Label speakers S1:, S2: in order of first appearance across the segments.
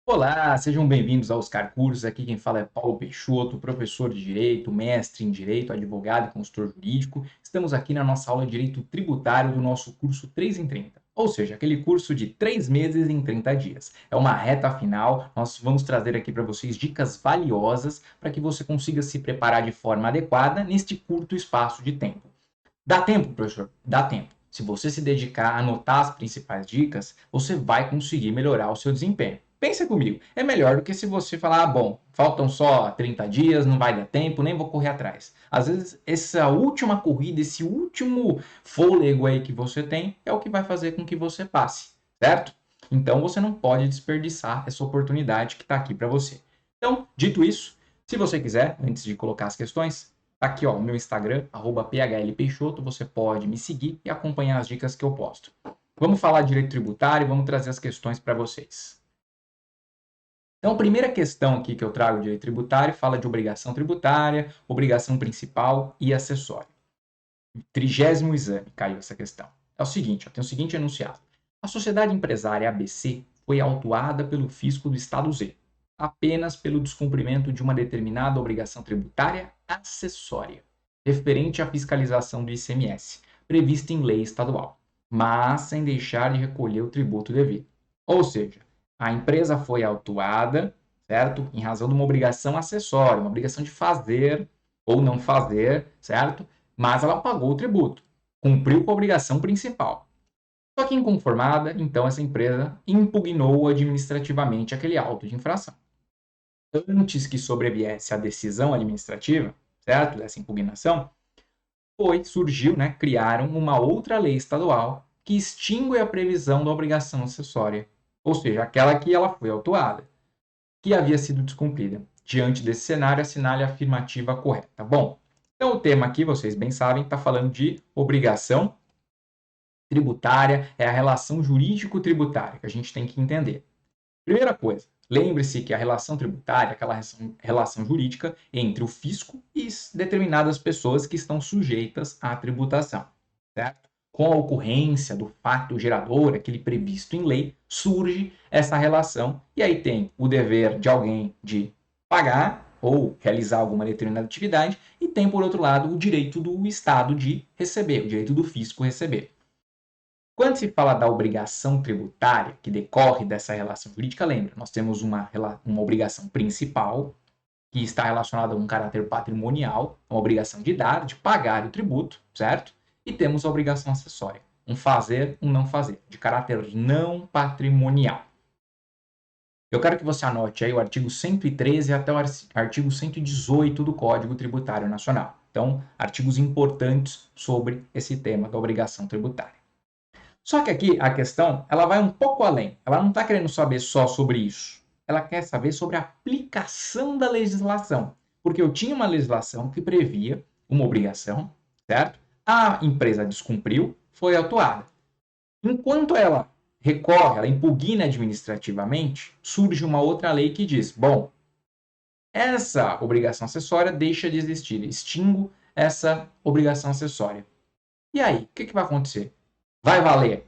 S1: Olá, sejam bem-vindos ao Oscar Cursos. Aqui quem fala é Paulo Peixoto, professor de Direito, mestre em Direito, advogado e consultor jurídico. Estamos aqui na nossa aula de Direito Tributário do nosso curso 3 em 30, ou seja, aquele curso de 3 meses em 30 dias. É uma reta final, nós vamos trazer aqui para vocês dicas valiosas para que você consiga se preparar de forma adequada neste curto espaço de tempo. Dá tempo, professor? Dá tempo. Se você se dedicar a anotar as principais dicas, você vai conseguir melhorar o seu desempenho. Pensa comigo, é melhor do que se você falar, bom, faltam só 30 dias, não vai dar tempo, nem vou correr atrás. Às vezes, essa última corrida, esse último fôlego aí que você tem, é o que vai fazer com que você passe, certo? Então, você não pode desperdiçar essa oportunidade que está aqui para você. Então, dito isso, se você quiser, antes de colocar as questões, tá aqui, ó, o meu Instagram, @phlpeixoto, você pode me seguir e acompanhar as dicas que eu posto. Vamos falar de direito tributário e vamos trazer as questões para vocês. Então, a primeira questão aqui que eu trago de direito tributário fala de obrigação tributária, obrigação principal e acessória. 30º exame caiu essa questão. É o seguinte, ó, tem o seguinte enunciado. A sociedade empresária ABC foi autuada pelo fisco do estado Z, apenas pelo descumprimento de uma determinada obrigação tributária acessória, referente à fiscalização do ICMS, prevista em lei estadual, mas sem deixar de recolher o tributo devido. Ou seja, a empresa foi autuada, certo? Em razão de uma obrigação acessória, uma obrigação de fazer ou não fazer, certo? Mas ela pagou o tributo, cumpriu com a obrigação principal. Só que inconformada, então essa empresa impugnou administrativamente aquele auto de infração. Antes que sobreviesse a decisão administrativa, certo, dessa impugnação, surgiu, né, criaram uma outra lei estadual que extingue a previsão da obrigação acessória, ou seja, aquela que ela foi autuada, que havia sido descumprida. Diante desse cenário, assinale a afirmativa correta. Bom, então o tema aqui, vocês bem sabem, está falando de obrigação tributária, é a relação jurídico-tributária que a gente tem que entender. Primeira coisa, lembre-se que a relação tributária é aquela relação jurídica entre o fisco e determinadas pessoas que estão sujeitas à tributação, certo? Com a ocorrência do fato gerador, aquele previsto em lei, surge essa relação e aí tem o dever de alguém de pagar ou realizar alguma determinada atividade e tem, por outro lado, o direito do Estado de receber, o direito do fisco receber. Quando se fala da obrigação tributária, que decorre dessa relação jurídica, lembra, nós temos uma obrigação principal, que está relacionada a um caráter patrimonial, uma obrigação de dar, de pagar o tributo, certo? E temos a obrigação acessória, um fazer, um não fazer, de caráter não patrimonial. Eu quero que você anote aí o artigo 113 até o artigo 118 do Código Tributário Nacional. Então, artigos importantes sobre esse tema da obrigação tributária. Só que aqui a questão, ela vai um pouco além. Ela não está querendo saber só sobre isso. Ela quer saber sobre a aplicação da legislação. Porque eu tinha uma legislação que previa uma obrigação, certo? A empresa descumpriu, foi autuada. Enquanto ela recorre, ela impugna administrativamente, surge uma outra lei que diz, bom, essa obrigação acessória deixa de existir, extingo essa obrigação acessória. E aí, o que vai acontecer? Vai valer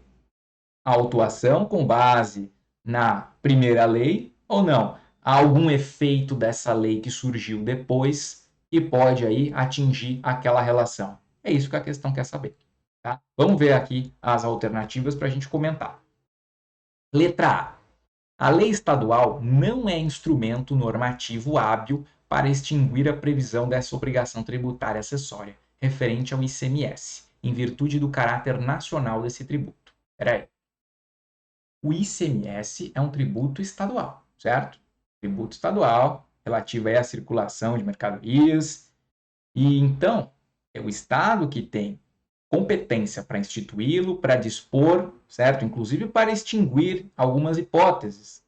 S1: a autuação com base na primeira lei ou não? Há algum efeito dessa lei que surgiu depois e pode aí atingir aquela relação? É isso que a questão quer saber. Tá? Vamos ver aqui as alternativas para a gente comentar. Letra A. A lei estadual não é instrumento normativo hábil para extinguir a previsão dessa obrigação tributária acessória, referente ao ICMS, em virtude do caráter nacional desse tributo. Peraí. O ICMS é um tributo estadual, certo? Tributo estadual relativo à circulação de mercadorias. E então, é o Estado que tem competência para instituí-lo, para dispor, certo? Inclusive para extinguir algumas hipóteses.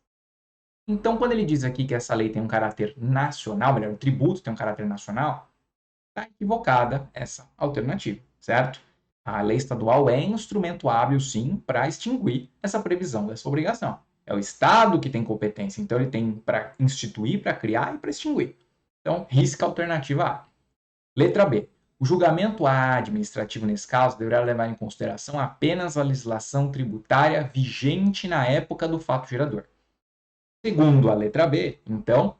S1: Então, quando ele diz aqui que essa lei tem um caráter nacional, melhor, o tributo tem um caráter nacional, está equivocada essa alternativa, certo? A lei estadual é instrumento hábil, sim, para extinguir essa previsão dessa obrigação. É o Estado que tem competência, então ele tem para instituir, para criar e para extinguir. Então, risca a alternativa A. Letra B. O julgamento administrativo, nesse caso, deverá levar em consideração apenas a legislação tributária vigente na época do fato gerador. Segundo a letra B, então,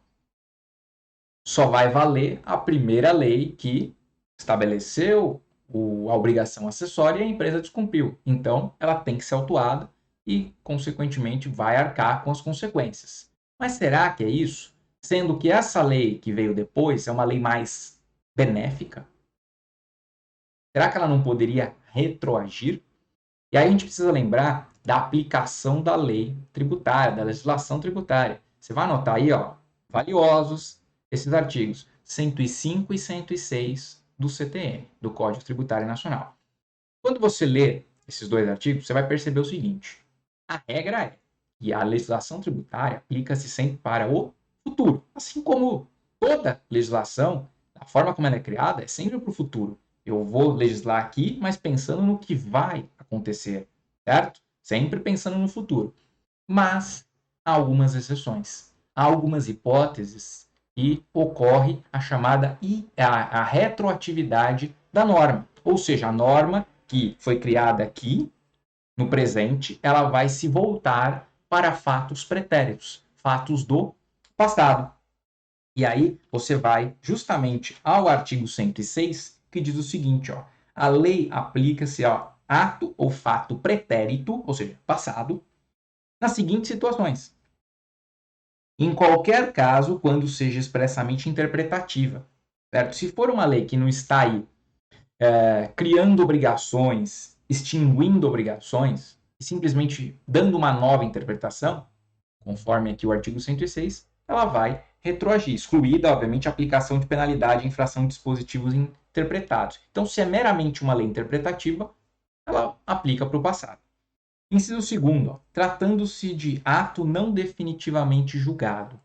S1: só vai valer a primeira lei que estabeleceu a obrigação acessória e a empresa descumpriu. Então, ela tem que ser autuada e, consequentemente, vai arcar com as consequências. Mas será que é isso? Sendo que essa lei que veio depois é uma lei mais benéfica? Será que ela não poderia retroagir? E aí a gente precisa lembrar da aplicação da lei tributária, da legislação tributária. Você vai anotar aí, ó, valiosos, esses artigos 105 e 106 do CTN, do Código Tributário Nacional. Quando você lê esses dois artigos, você vai perceber o seguinte: a regra é que a legislação tributária aplica-se sempre para o futuro, assim como toda legislação, a forma como ela é criada, é sempre para o futuro. Eu vou legislar aqui, mas pensando no que vai acontecer, certo? Sempre pensando no futuro. Mas há algumas exceções, há algumas hipóteses e ocorre a chamada a retroatividade da norma. Ou seja, a norma que foi criada aqui no presente, ela vai se voltar para fatos pretéritos, fatos do passado. E aí você vai justamente ao artigo 106, que diz o seguinte, ó: a lei aplica-se ao ato ou fato pretérito, ou seja, passado, nas seguintes situações: em qualquer caso, quando seja expressamente interpretativa, certo? Se for uma lei que não está aí criando obrigações, extinguindo obrigações, e simplesmente dando uma nova interpretação, conforme aqui o artigo 106, ela vai retroagir, excluída, obviamente, a aplicação de penalidade em infração de dispositivos interpretados. Então, se é meramente uma lei interpretativa, ela aplica para o passado. Inciso segundo, tratando-se de ato não definitivamente julgado.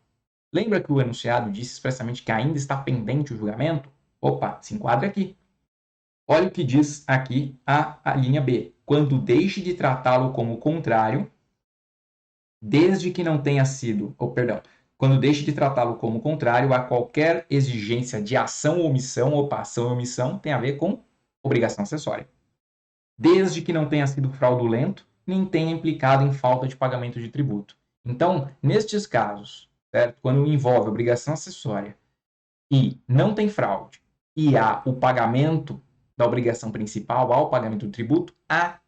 S1: Lembra que o enunciado disse expressamente que ainda está pendente o julgamento? Opa, se enquadra aqui. Olha o que diz aqui a linha B. Quando deixe de tratá-lo como contrário, desde que não tenha sido, quando deixe de tratá-lo como contrário a qualquer exigência de ação ou omissão, ação ou omissão tem a ver com obrigação acessória. Desde que não tenha sido fraudulento, nem tenha implicado em falta de pagamento de tributo. Então, nestes casos, certo? Quando envolve obrigação acessória e não tem fraude, e há o pagamento da obrigação principal, há o pagamento do tributo, a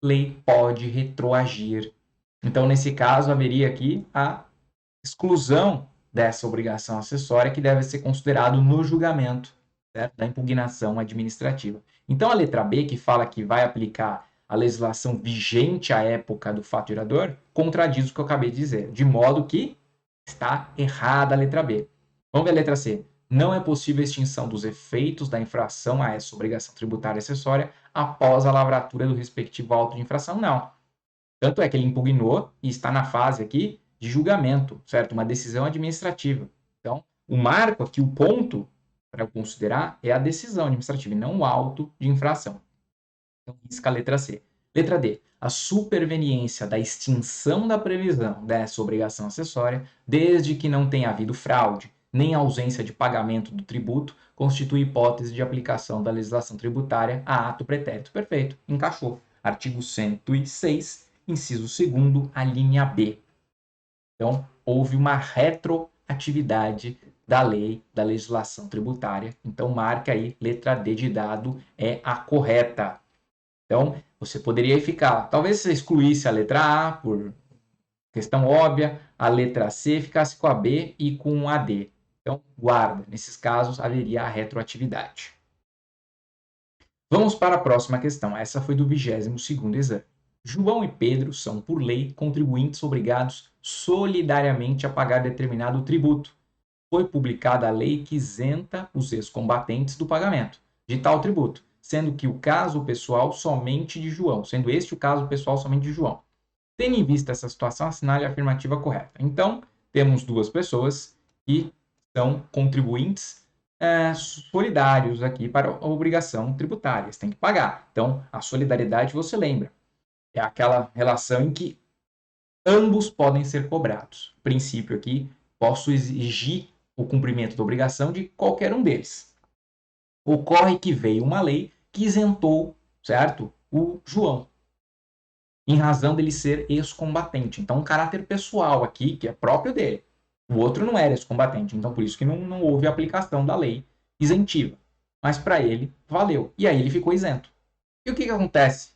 S1: lei pode retroagir. Então, nesse caso, haveria aqui a exclusão dessa obrigação acessória que deve ser considerado no julgamento, certo? Da impugnação administrativa. Então, a letra B, que fala que vai aplicar a legislação vigente à época do fato gerador, contradiz o que eu acabei de dizer, de modo que está errada a letra B. Vamos ver a letra C. Não é possível a extinção dos efeitos da infração a essa obrigação tributária acessória após a lavratura do respectivo auto de infração, não. Tanto é que ele impugnou e está na fase aqui de julgamento, certo? Uma decisão administrativa. Então, o marco aqui, o ponto para eu considerar é a decisão administrativa e não o auto de infração. Então, risca a letra C. Letra D. A superveniência da extinção da previsão dessa obrigação acessória, desde que não tenha havido fraude, nem ausência de pagamento do tributo, constitui hipótese de aplicação da legislação tributária a ato pretérito. Perfeito, encaixou. Artigo 106, inciso 2º, a linha B. Então, houve uma retroatividade da lei, da legislação tributária. Então, marca aí, letra D de dado é a correta. Então, você poderia ficar, talvez você excluísse a letra A por questão óbvia, a letra C ficasse com a B e com a D. Então, guarda, nesses casos haveria a retroatividade. Vamos para a próxima questão. Essa foi do 22º exame. João e Pedro são, por lei, contribuintes obrigados solidariamente a pagar determinado tributo. Foi publicada a lei que isenta os ex-combatentes do pagamento de tal tributo, sendo que o caso pessoal somente de João, sendo este o caso pessoal somente de João. Tendo em vista essa situação, assinale a afirmativa correta. Então, temos duas pessoas que são contribuintes solidários aqui para a obrigação tributária. Eles têm que pagar. Então, a solidariedade, você lembra, é aquela relação em que ambos podem ser cobrados. O princípio aqui, posso exigir o cumprimento da obrigação de qualquer um deles. Ocorre que veio uma lei que isentou, certo, o João. em razão dele ser ex-combatente. Então, um caráter pessoal aqui, que é próprio dele. O outro não era ex-combatente, então por isso que não houve aplicação da lei isentiva. Mas para ele, valeu. E aí ele ficou isento. E o que acontece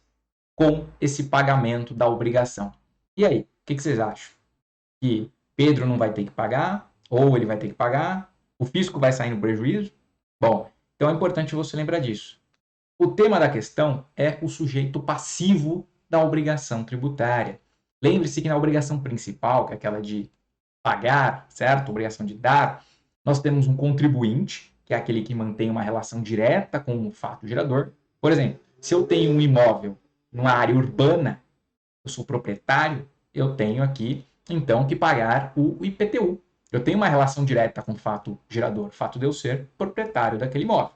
S1: com esse pagamento da obrigação? E aí, o que vocês acham? Que Pedro não vai ter que pagar? Ou ele vai ter que pagar? O fisco vai sair no prejuízo? Bom, então é importante você lembrar disso. O tema da questão é o sujeito passivo da obrigação tributária. Lembre-se que na obrigação principal, que é aquela de pagar, certo? Obrigação de dar, nós temos um contribuinte, que é aquele que mantém uma relação direta com o fato gerador. Por exemplo, se eu tenho um imóvel numa área urbana, eu sou proprietário, eu tenho aqui, então, que pagar o IPTU. Eu tenho uma relação direta com o fato gerador, o fato de eu ser proprietário daquele imóvel.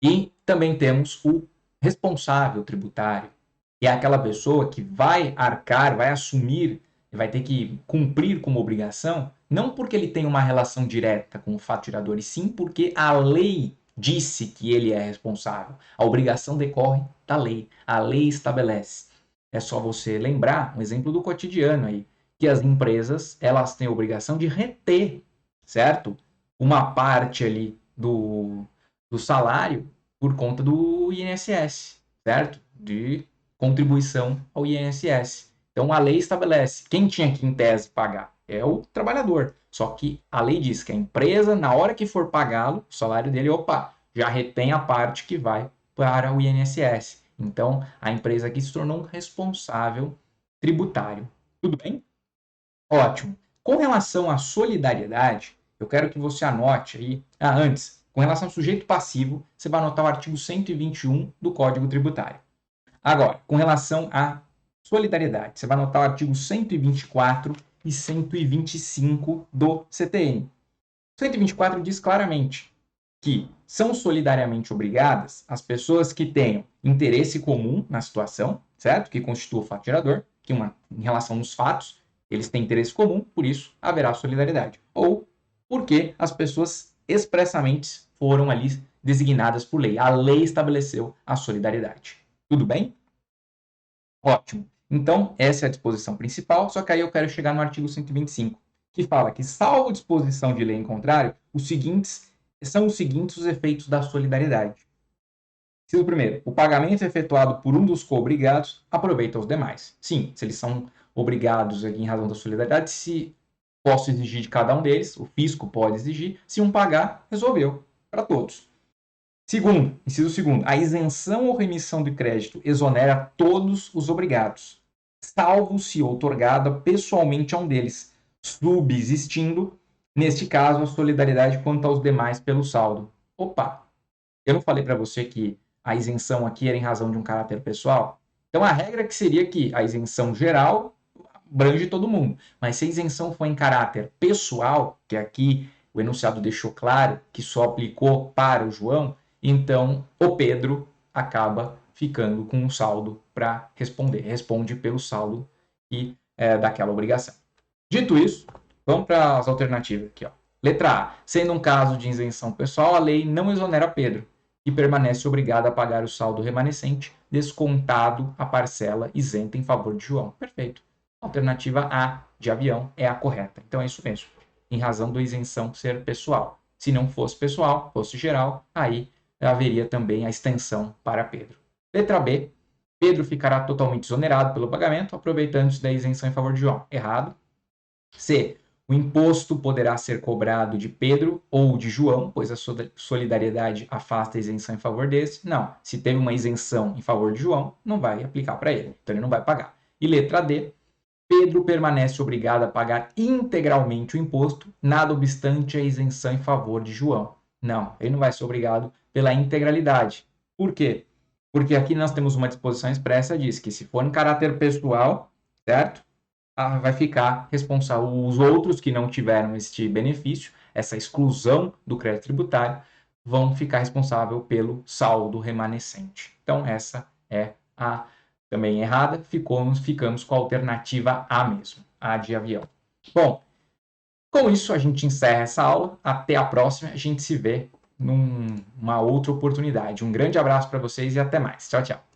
S1: E também temos o responsável tributário, que é aquela pessoa que vai arcar, vai assumir, vai ter que cumprir como obrigação, não porque ele tem uma relação direta com o fato gerador, e sim porque a lei disse que ele é responsável. A obrigação decorre da lei. A lei estabelece. É só você lembrar um exemplo do cotidiano aí, que as empresas, elas têm a obrigação de reter, certo? Uma parte ali do salário por conta do INSS, certo? De contribuição ao INSS. Então a lei estabelece quem tinha que, em tese, pagar é o trabalhador. Só que a lei diz que a empresa, na hora que for pagá-lo, o salário dele, opa, já retém a parte que vai para o INSS. Então a empresa aqui se tornou um responsável tributário. Tudo bem? Ótimo. Com relação à solidariedade, eu quero que você anote aí. Antes, com relação ao sujeito passivo, você vai anotar o artigo 121 do Código Tributário. Agora, com relação à solidariedade, você vai anotar o artigo 124 e 125 do CTN. O 124 diz claramente que são solidariamente obrigadas as pessoas que tenham interesse comum na situação, certo? Que constitua o fato gerador, que em relação aos fatos, eles têm interesse comum, por isso haverá solidariedade. Ou porque as pessoas expressamente foram ali designadas por lei. A lei estabeleceu a solidariedade. Tudo bem? Ótimo. Então, essa é a disposição principal, só que aí eu quero chegar no artigo 125, que fala que, salvo disposição de lei em contrário, são os seguintes os efeitos da solidariedade. Inciso primeiro, o pagamento efetuado por um dos co-obrigados aproveita os demais. Sim, se eles são obrigados aqui em razão da solidariedade, se posso exigir de cada um deles, o fisco pode exigir, se um pagar, resolveu, para todos. Segundo, inciso segundo, a isenção ou remissão de crédito exonera todos os obrigados, salvo se outorgada pessoalmente a um deles, subsistindo, neste caso, a solidariedade quanto aos demais pelo saldo. Opa, eu não falei para você que a isenção aqui era em razão de um caráter pessoal? Então a regra que seria que a isenção geral abrange todo mundo, mas se a isenção for em caráter pessoal, que aqui o enunciado deixou claro que só aplicou para o João, então o Pedro acaba ficando com um saldo para responder. Responde pelo saldo daquela obrigação. Dito isso, vamos para as alternativas aqui. Ó. Letra A. Sendo um caso de isenção pessoal, a lei não exonera Pedro, e permanece obrigado a pagar o saldo remanescente, descontado a parcela isenta em favor de João. Perfeito. Alternativa A, de avião, é a correta. Então é isso mesmo. Em razão da isenção ser pessoal. Se não fosse pessoal, fosse geral, aí haveria também a extensão para Pedro. Letra B. Pedro ficará totalmente exonerado pelo pagamento, aproveitando-se da isenção em favor de João. Errado. C. O imposto poderá ser cobrado de Pedro ou de João, pois a solidariedade afasta a isenção em favor desse. Não, se teve uma isenção em favor de João, não vai aplicar para ele, então ele não vai pagar. E letra D. Pedro permanece obrigado a pagar integralmente o imposto, nada obstante a isenção em favor de João. Não, ele não vai ser obrigado pela integralidade. Por quê? Porque aqui nós temos uma disposição expressa, diz que se for em caráter pessoal, certo? Vai ficar responsável os outros que não tiveram este benefício, essa exclusão do crédito tributário, vão ficar responsável pelo saldo remanescente. Então, essa é a também errada, ficamos com a alternativa A mesmo, A de avião. Bom, com isso a gente encerra essa aula, até a próxima, a gente se vê numa outra oportunidade. Um grande abraço para vocês e até mais. Tchau, tchau.